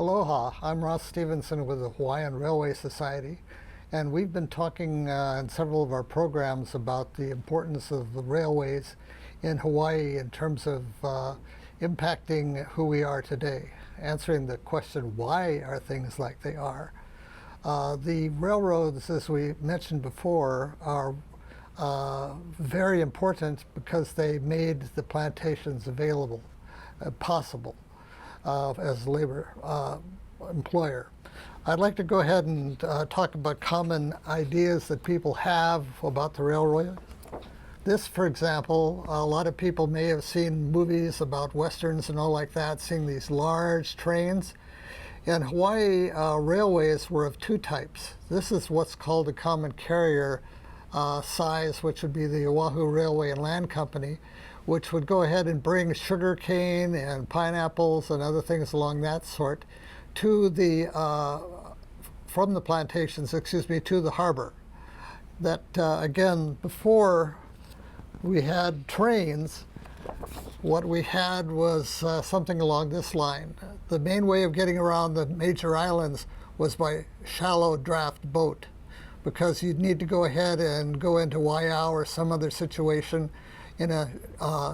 Aloha, I'm Ross Stevenson with the Hawaiian Railway Society, and we've been talking in several of our programs about the importance of the railways in Hawaii in terms of impacting who we are today, answering the question, why are things like they are? The railroads, as we mentioned before, are very important because they made the plantations available, possible. As a labor employer. I'd like to go ahead and talk about common ideas that people have about the railroad. This, for example, a lot of people may have seen movies about westerns and all like that, seeing these large trains. In Hawaii, railways were of two types. This is what's called a common carrier size, which would be the Oʻahu Railway and Land Company, which would go ahead and bring sugar cane and pineapples and other things along that sort to the from the plantations, to the harbor. That again, before we had trains, what we had was something along this line. The main way of getting around the major islands was by shallow draft boat, because you'd need to go ahead and go into Oʻahu or some other situation in a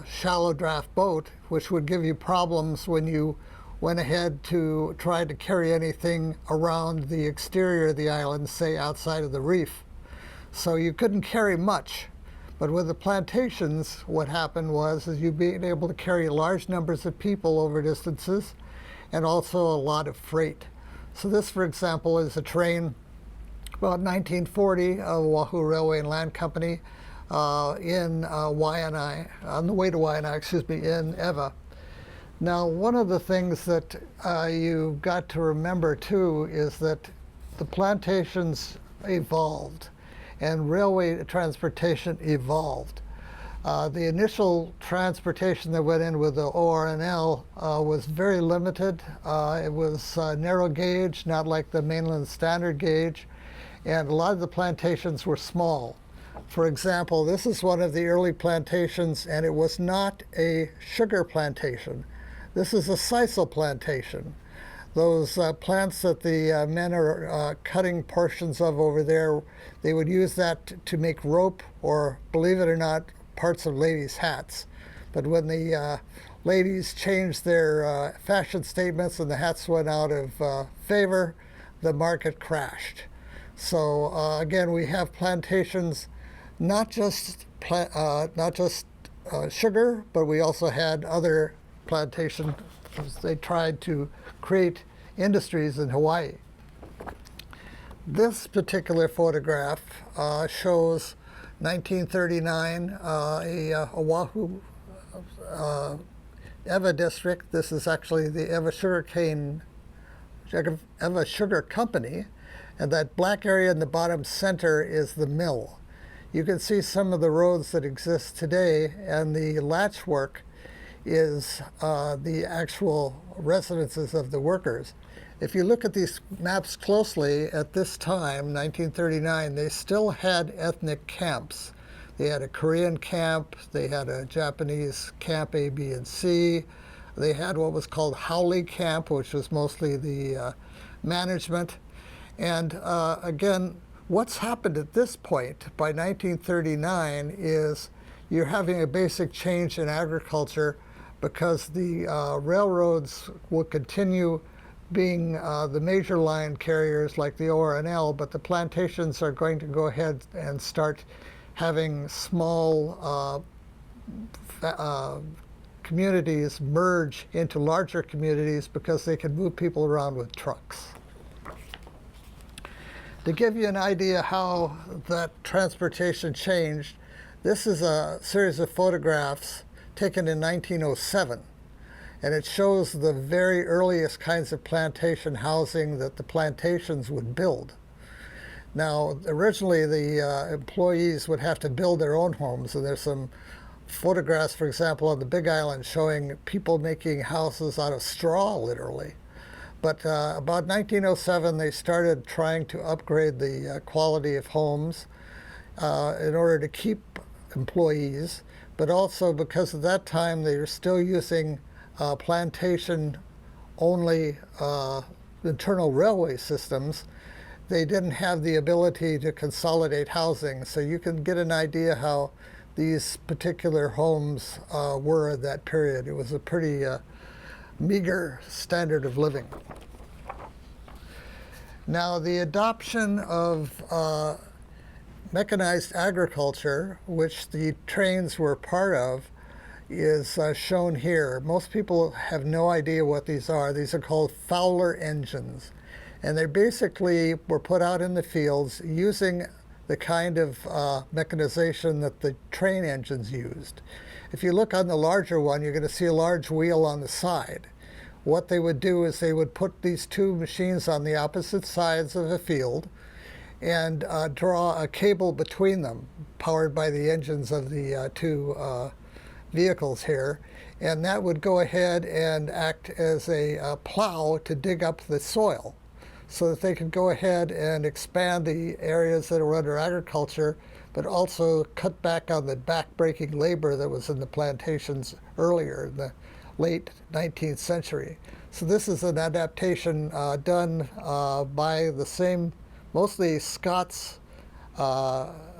shallow draft boat, which would give you problems when you went ahead to try to carry anything around the exterior of the island, say outside of the reef. So you couldn't carry much. But with the plantations, what happened was you'd be able to carry large numbers of people over distances and also a lot of freight. So this, for example, is a train about 1940 of Oʻahu Railway and Land Company in Waianae, on the way to Waianae, in ʻEwa. Now, one of the things that you've got to remember too is that the plantations evolved and railway transportation evolved. The initial transportation that went in with the ORNL was very limited. It was narrow gauge, not like the mainland standard gauge, and a lot of the plantations were small. For example, this is one of the early plantations, and it was not a sugar plantation. This is a sisal plantation. Those plants that the men are cutting portions of over there, they would use that to make rope or, believe it or not, parts of ladies' hats. But when the ladies changed their fashion statements and the hats went out of favor, the market crashed. So again, we have plantations, not just sugar, but we also had other plantations. They tried to create industries in Hawaii. This particular photograph shows 1939, a Oʻahu ʻEwa district. This is actually the ʻEwa Sugar Company, and that black area in the bottom center is the mill. You can see some of the roads that exist today, and the latchwork is the actual residences of the workers. If you look at these maps closely, at this time, 1939, they still had ethnic camps. They had a Korean camp, they had a Japanese camp A, B, and C. They had what was called haole camp, which was mostly the management. And again, what's happened at this point by 1939 is you're having a basic change in agriculture, because the railroads will continue being the major line carriers like the ORNL, but the plantations are going to go ahead and start having small communities merge into larger communities because they can move people around with trucks. To give you an idea how that transportation changed, this is a series of photographs taken in 1907, and it shows the very earliest kinds of plantation housing that the plantations would build. Now, originally the employees would have to build their own homes, and there's some photographs, for example, on the Big Island showing people making houses out of straw, literally. But about 1907, they started trying to upgrade the quality of homes in order to keep employees, but also because at that time they were still using plantation-only internal railway systems, they didn't have the ability to consolidate housing. So you can get an idea how these particular homes were at that period. It was a pretty meager standard of living. Now, the adoption of mechanized agriculture, which the trains were part of, is shown here. Most people have no idea what these are. These are called Fowler engines. And they basically were put out in the fields using the kind of mechanization that the train engines used. If you look on the larger one, you're going to see a large wheel on the side. What they would do is they would put these two machines on the opposite sides of a field and draw a cable between them, powered by the engines of the two vehicles here. And that would go ahead and act as a plow to dig up the soil, so that they could go ahead and expand the areas that were under agriculture, but also cut back on the back-breaking labor that was in the plantations earlier in the late 19th century. So this is an adaptation done by the same, mostly Scots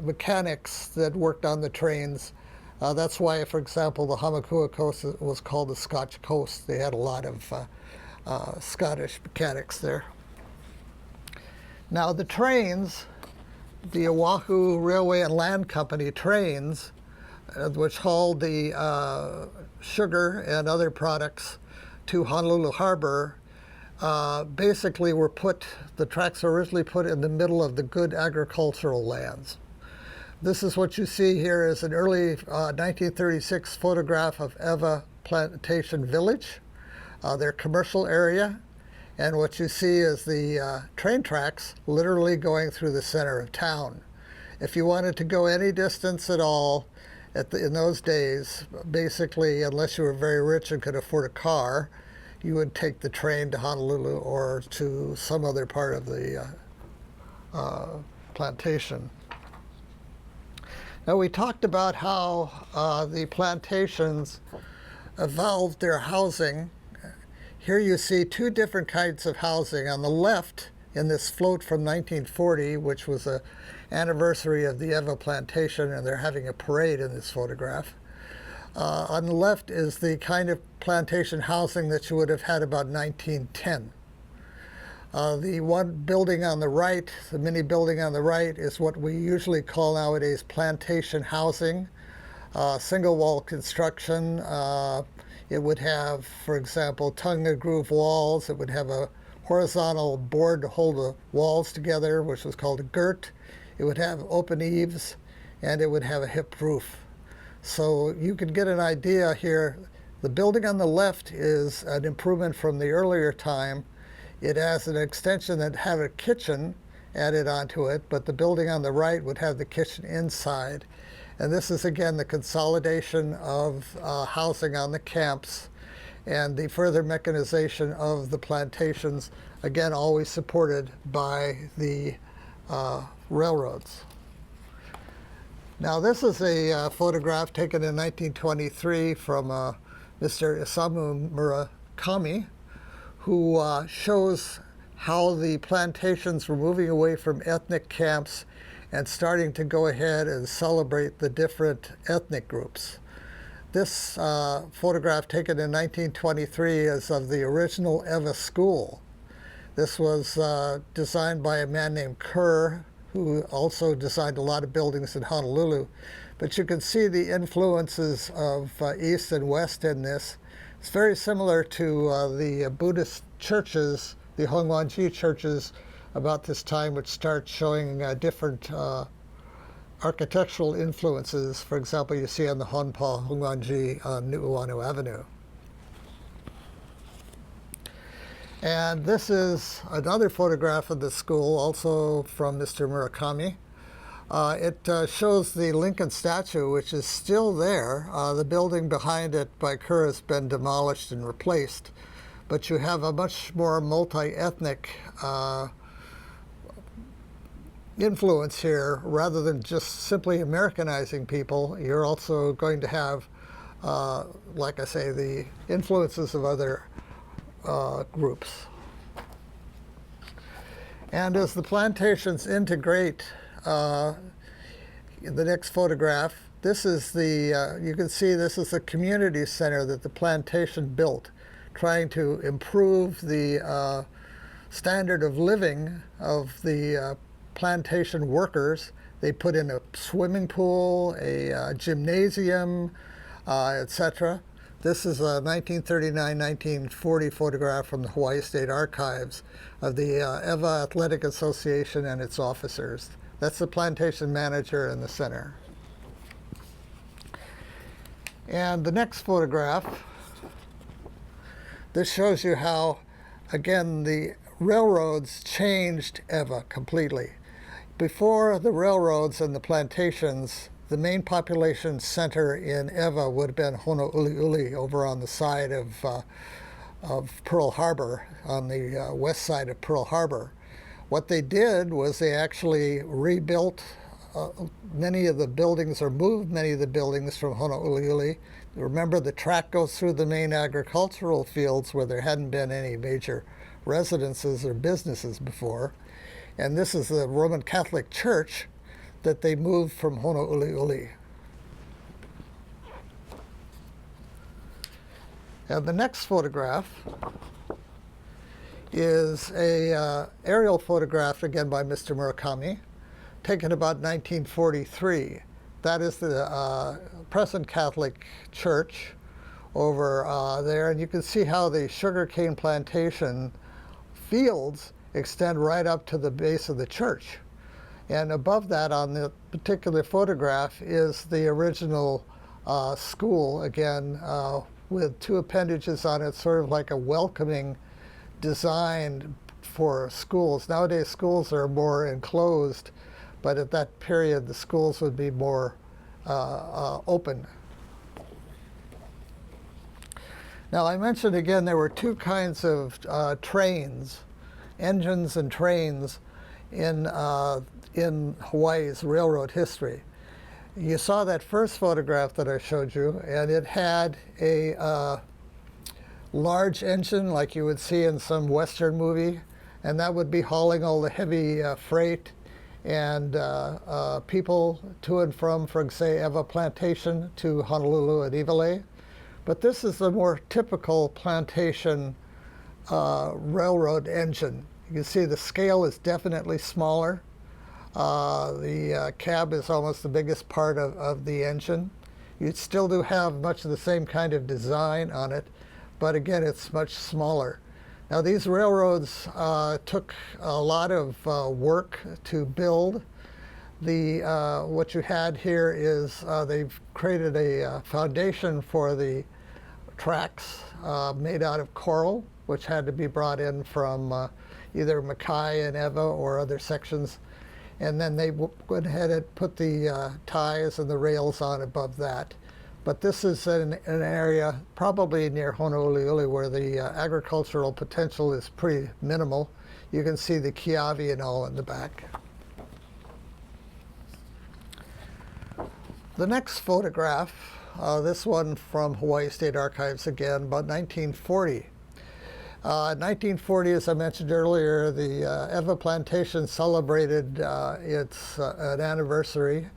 mechanics that worked on the trains. That's why, for example, the Hamakua Coast was called the Scotch Coast. They had a lot of Scottish mechanics there. Now the trains, the Oʻahu Railway and Land Company trains, which hauled the sugar and other products to Honolulu Harbor, basically were the tracks were originally put in the middle of the good agricultural lands. This is what you see here is an early 1936 photograph of ʻEwa Plantation Village, their commercial area. And what you see is the train tracks literally going through the center of town. If you wanted to go any distance at all in those days, basically, unless you were very rich and could afford a car, you would take the train to Honolulu or to some other part of the plantation. Now, we talked about how the plantations evolved their housing. Here you see two different kinds of housing. On the left, in this float from 1940, which was an anniversary of the ʻEwa Plantation, and they're having a parade in this photograph. On the left is the kind of plantation housing that you would have had about 1910. The one building on the right, the mini building on the right, is what we usually call nowadays plantation housing, single wall construction. It would have, for example, tongue and groove walls. It would have a horizontal board to hold the walls together, which was called a girt. It would have open eaves, and it would have a hip roof. So you can get an idea here. The building on the left is an improvement from the earlier time. It has an extension that had a kitchen added onto it, but the building on the right would have the kitchen inside. And this is, again, the consolidation of housing on the camps and the further mechanization of the plantations, again, always supported by the railroads. Now, this is a photograph taken in 1923 from Mr. Isamu Murakami, who shows how the plantations were moving away from ethnic camps and starting to go ahead and celebrate the different ethnic groups. This photograph taken in 1923 is of the original ʻEwa school. This was designed by a man named Kerr, who also designed a lot of buildings in Honolulu. But you can see the influences of East and West in this. It's very similar to the Buddhist churches, the Hongwanji churches, about this time, which start showing different architectural influences. For example, you see on the Honpa Hongwanji on Nu'uanu Avenue. And this is another photograph of the school, also from Mr. Murakami. It shows the Lincoln statue, which is still there. The building behind it by Kerr has been demolished and replaced. But you have a much more multi-ethnic influence here. Rather than just simply Americanizing people, you're also going to have, like I say, the influences of other groups. And as the plantations integrate, the next photograph, this is the, you can see this is the community center that the plantation built, trying to improve the standard of living of the plantation workers. They put in a swimming pool, a gymnasium, etc. This is a 1939-1940 photograph from the Hawaii State Archives of the ʻEwa Athletic Association and its officers. That's the plantation manager in the center. And the next photograph, this shows you how, again, the railroads changed ʻEwa completely. Before the railroads and the plantations, the main population center in ʻEwa would have been Honouliuli over on the side of Pearl Harbor, on the west side of Pearl Harbor. What they did was they actually rebuilt many of the buildings, or moved many of the buildings from Honouliuli. Remember, the track goes through the main agricultural fields where there hadn't been any major residences or businesses before. And this is the Roman Catholic Church that they moved from Honouliuli. And the next photograph is a aerial photograph, again by Mr. Murakami, taken about 1943. That is the present Catholic Church over there, and you can see how the sugarcane plantation fields extend right up to the base of the church. And above that, on the particular photograph, is the original school, again, with two appendages on it, sort of like a welcoming design for schools. Nowadays, schools are more enclosed, but at that period, the schools would be more open. Now, I mentioned again there were two kinds of trains, engines and trains, in Hawaii's railroad history. You saw that first photograph that I showed you, and it had a large engine like you would see in some Western movie, and that would be hauling all the heavy freight and people to and from say, ʻEwa Plantation to Honolulu and Iwalei. But this is the more typical plantation railroad engine. You can see the scale is definitely smaller. The cab is almost the biggest part of the engine. You still do have much of the same kind of design on it, but again, it's much smaller. Now, these railroads took a lot of work to build. What you had here is they've created a foundation for the tracks made out of coral, which had to be brought in from either Mackay and ʻEwa or other sections. And then they went ahead and put the ties and the rails on above that. But this is an area probably near Honouliuli where the agricultural potential is pretty minimal. You can see the kiavi and all in the back. The next photograph, this one from Hawaii State Archives again, about 1940. 1940, as I mentioned earlier, the ʻEwa Plantation celebrated its an anniversary.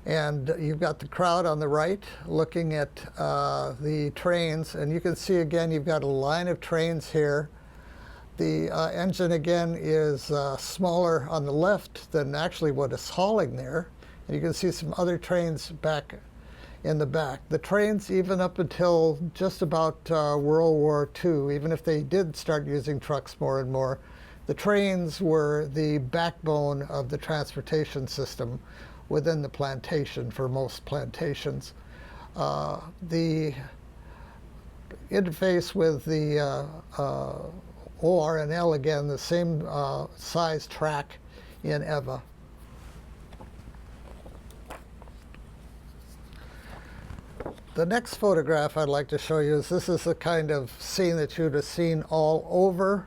And you've got the crowd on the right looking at the trains. And you can see, again, you've got a line of trains here. The engine, again, is smaller on the left than actually what is hauling there. And you can see some other trains back in the back. The trains, even up until just about World War II, even if they did start using trucks more and more, the trains were the backbone of the transportation system within the plantation for most plantations. The interface with the ORNL, again, the same size track in ʻEwa. The next photograph I'd like to show you is this is the kind of scene that you'd have seen all over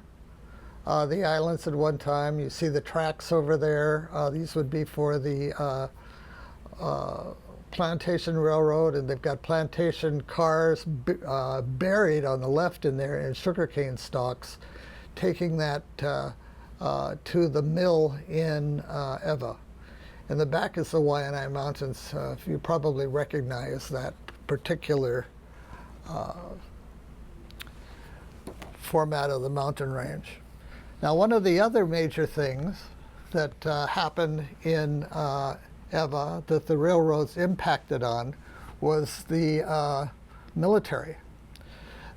the islands at one time. You see the tracks over there. These would be for the Plantation Railroad, and they've got plantation cars buried on the left in there in sugarcane stalks, taking that to the mill in ʻEwa. In the back is the Waianae Mountains. You probably recognize that particular format of the mountain range. Now, one of the other major things that happened in ʻEwa that the railroads impacted on was the military.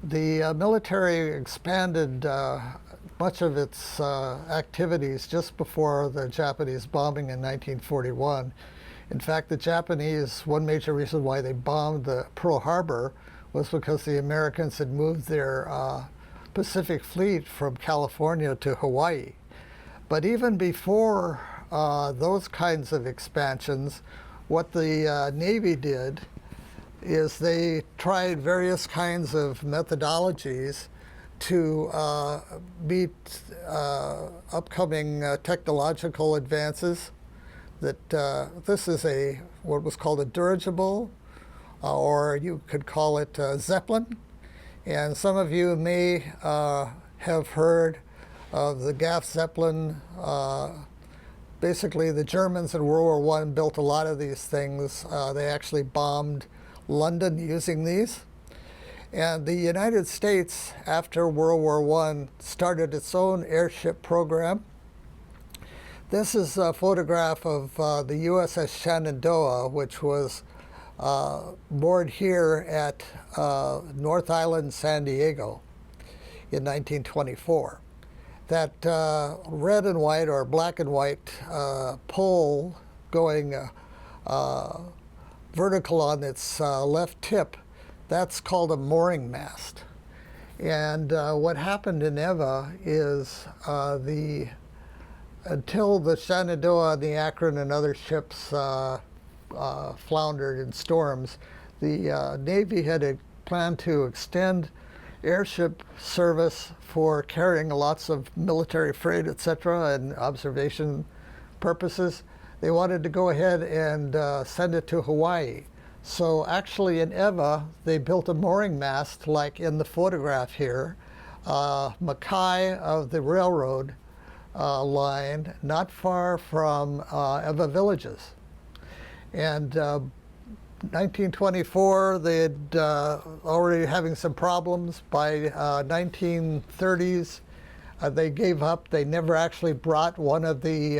The military expanded much of its activities just before the Japanese bombing in 1941. In fact, the Japanese, one major reason why they bombed the Pearl Harbor was because the Americans had moved their Pacific Fleet from California to Hawaii. But even before those kinds of expansions, what the Navy did is they tried various kinds of methodologies to meet upcoming technological advances. That this is what was called a dirigible, or you could call it a Zeppelin. And some of you may have heard of the Gaff Zeppelin. Basically, the Germans in World War I built a lot of these things. They actually bombed London using these. And the United States, after World War I, started its own airship program. This is a photograph of the USS Shenandoah, which was moored here at North Island, San Diego in 1924. That red and white or black and white pole going vertical on its left tip, that's called a mooring mast. And what happened in ʻEwa is until the Shenandoah, the Akron, and other ships floundered in storms, the Navy had planned to extend airship service for carrying lots of military freight, etc., and observation purposes. They wanted to go ahead and send it to Hawaii. So actually in ʻEwa, they built a mooring mast like in the photograph here, Makai of the railroad line, not far from ʻEwa villages. And 1924, they had already having some problems. By 1930s, they gave up. They never actually brought one of the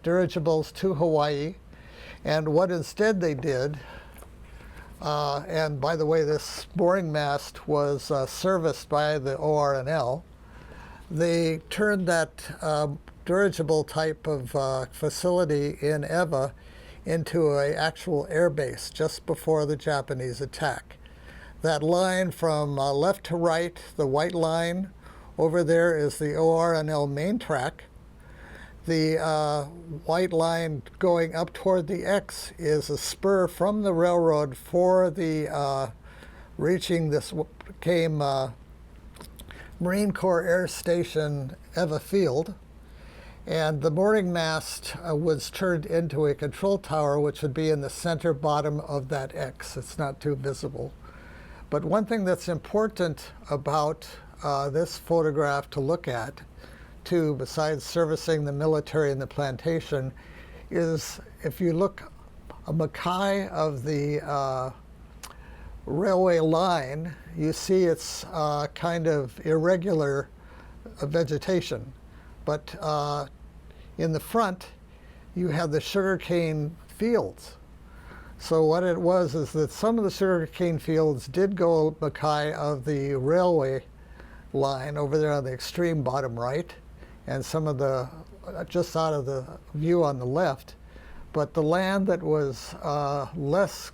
dirigibles to Hawaii. And what instead they did, and by the way, this mooring mast was serviced by the ORNL, they turned that dirigible type of facility in ʻEwa into an actual air base just before the Japanese attack. That line from left to right, the white line, over there is the ORNL main track. The white line going up toward the X is a spur from the railroad for the reaching this became Marine Corps Air Station ʻEwa Field. And the mooring mast was turned into a control tower, which would be in the center bottom of that X. It's not too visible. But one thing that's important about this photograph to look at, too, besides servicing the military and the plantation, is if you look a Makai of the railway line, you see it's kind of irregular vegetation. But in the front, you have the sugarcane fields. So what it was is that some of the sugarcane fields did go Makai of the railway line over there on the extreme bottom right, and some of the just out of the view on the left. But the land that was less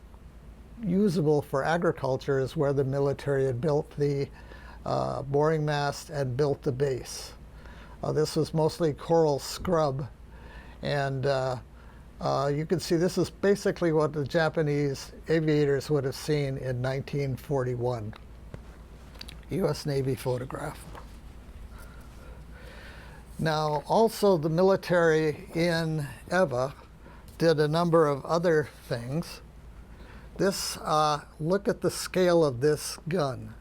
usable for agriculture is where the military had built the mooring mast and built the base. This was mostly coral scrub, and you can see this is basically what the Japanese aviators would have seen in 1941. U.S. Navy photograph. Now, also the military in ʻEwa did a number of other things. This, look at the scale of this gun.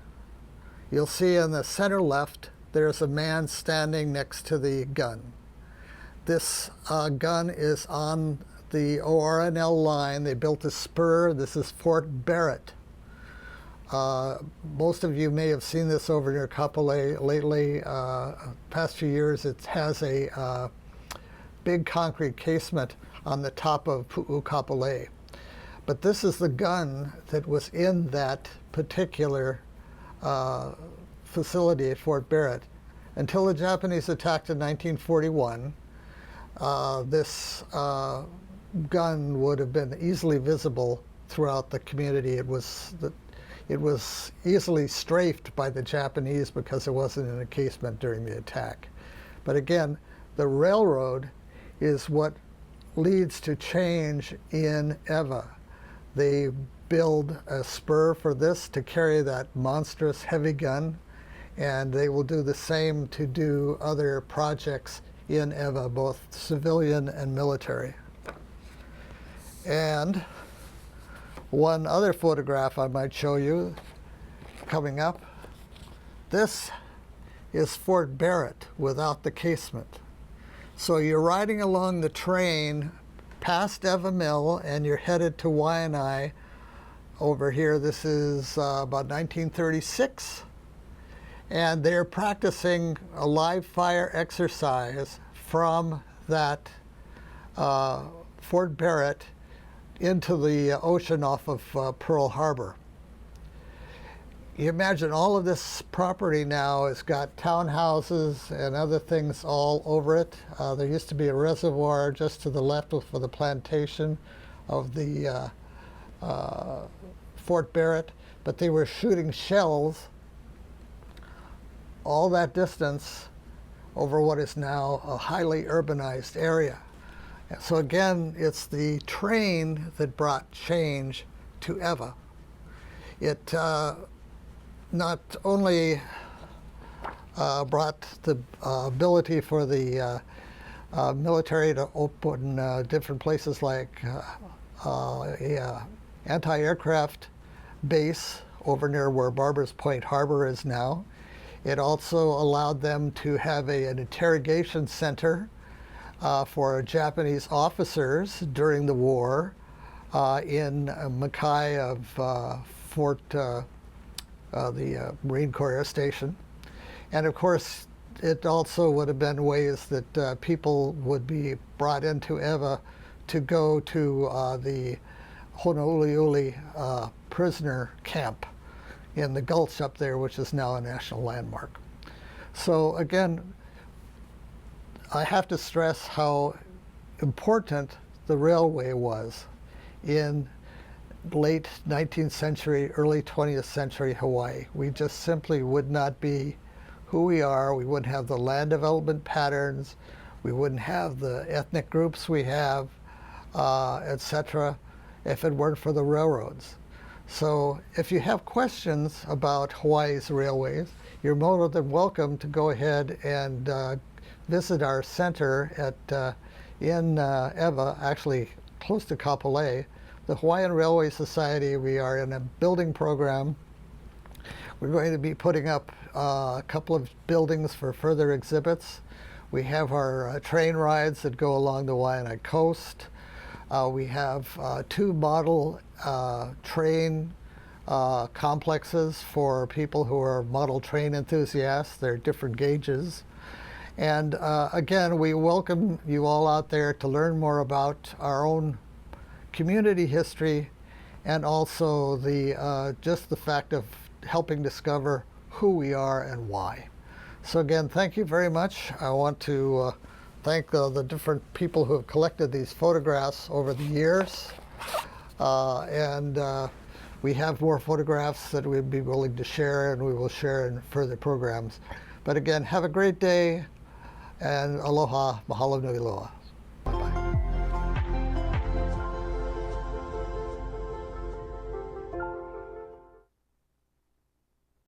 You'll see in the center left, there's a man standing next to the gun. This gun is on the ORNL line. They built a spur. This is Fort Barrett. Most of you may have seen this over near Kapolei lately. Past few years, it has a big concrete casement on the top of Pu'u Kapolei. But this is the gun that was in that particular facility at Fort Barrett. Until the Japanese attacked in 1941, this gun would have been easily visible throughout the community. It was easily strafed by the Japanese because it wasn't in a casement during the attack. But again, the railroad is what leads to change in ʻEwa. They build a spur for this to carry that monstrous heavy gun, and they will do the same to do other projects in ʻEwa, both civilian and military. And one other photograph I might show you coming up. This is Fort Barrett without the casement. So you're riding along the train past ʻEwa Mill and you're headed to Waianae over here. This is about 1936. And they're practicing a live fire exercise from that Fort Barrett into the ocean off of Pearl Harbor. You imagine all of this property now has got townhouses and other things all over it. There used to be a reservoir just to the left for the plantation of the Fort Barrett, but they were shooting shells all that distance over what is now a highly urbanized area. So again, it's the train that brought change to ʻEwa. It not only brought the ability for the military to open different places like a anti-aircraft base over near where Barbers Point Harbor is now. It also allowed them to have an interrogation center for Japanese officers during the war in Mackay of Fort, the Marine Corps Air Station. And of course, it also would have been ways that people would be brought into ʻEwa to go to the Honouliuli prisoner camp in the gulch up there, which is now a national landmark. So again, I have to stress how important the railway was in late 19th century, early 20th century Hawaii. We just simply would not be who we are. We wouldn't have the land development patterns. We wouldn't have the ethnic groups we have, etc., if it weren't for the railroads. So if you have questions about Hawaii's railways, you're more than welcome to go ahead and visit our center at in ʻEwa, actually close to Kapolei, the Hawaiian Railway Society. We are in a building program. We're going to be putting up a couple of buildings for further exhibits. We have our train rides that go along the Waianae coast. We have 2 model train complexes for people who are model train enthusiasts. They're different gauges. And again, we welcome you all out there to learn more about our own community history and also the just the fact of helping discover who we are and why. So again, thank you very much. I want to thank the different people who have collected these photographs over the years. We have more photographs that we'd be willing to share, and we will share in further programs. But again, have a great day, and aloha, mahalo nui loa.